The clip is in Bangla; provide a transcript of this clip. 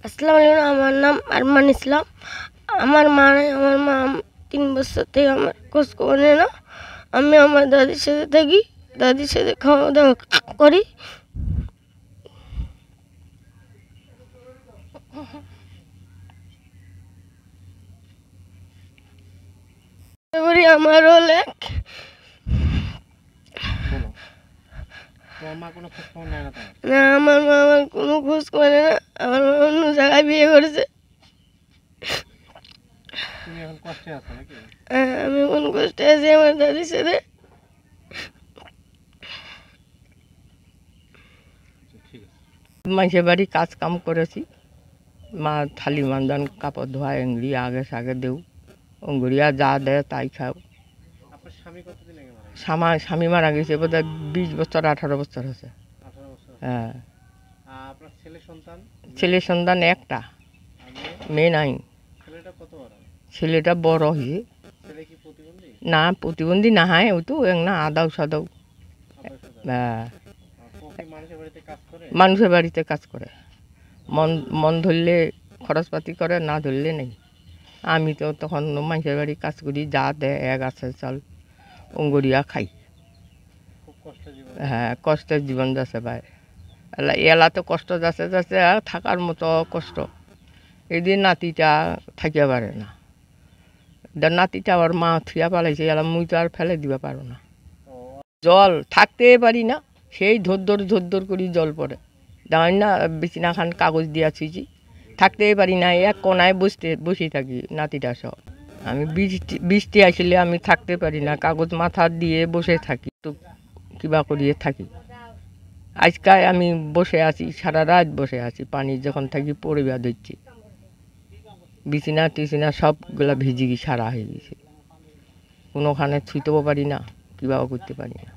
আসসালামু আলাইকুম। আমার নাম আরমান ইসলাম। আমার মা নাই। আমার মা 3 বছর থেকে আমার খোঁজ খবর নেয় না। আমি আমার দাদির সাথে থাকি, দাদির সাথে খাওয়া দাওয়া করি। এবারে আমার হলে না, আমার মা আমার কোনো খোঁজ খবর নেয় না। আমার মা অন্য জায়গায় বিয়ে করেছে। আমি এখন কষ্টে আছি আমার দাদির সাথে। মানুষের বাড়ি কাজ কাম করেছি, মা থালি মানদান কাপড় ধোয়া এঙ্গড়ি আগে সাগে দেও, অঙ্গুরিয়া যা দেয় তাই খাও। স্বামী মারা গেছে বোধহয় 20 বছর 18 বছর হয়েছে। হ্যাঁ, ছেলে সন্তান একটা, মেয়ে নাই। ছেলেটা বড় হয়েছে না, প্রতিবন্ধী না হয়, ও তো না আদাও সাদাও। হ্যাঁ, মানুষের বাড়িতে কাজ করে, মন ধরলে খরচপাতি করে, না ধরলে নেই। আমি তো তখন মানুষের বাড়ি কাজ করি, যা দেয় এক আছে চাল অঙ্গুরিয়া খাই। হ্যাঁ, কষ্টের জীবন যাচ্ছে ভাই, এলা তো কষ্ট যাচ্ছে যাচ্ছে, আর থাকার মতো কষ্ট। এদিন নাতিটা থাকিয়া পারে না, নাতিটা আবার মা থুয়া পালাইছে, এলা মুই তো আর ফেলে দিবা পারো না। জল থাকতে পারি না, সেই ধর করি জল পড়ে, জানি না বিছানা খান কাগজ দিয়া ছুঁছি, থাকতেই পারি না, এক কোনায় বসে থাকি নাতিটা সহ। আমি বৃষ্টি আসলে আমি থাকতে পারি না, কাগজ মাথা দিয়ে বসে থাকি, তো কিবা করিয়ে থাকি। আজকে আমি বসে আছি, সারা রাত বসে আছি, পানি যখন থাকি পরিবার দিচ্ছি, বিছানা টিছানা সবগুলা ভিজি সারা হয়ে গেছে, কোনোখানে ছুঁতেও পারি না, কিবাও করতে পারি না।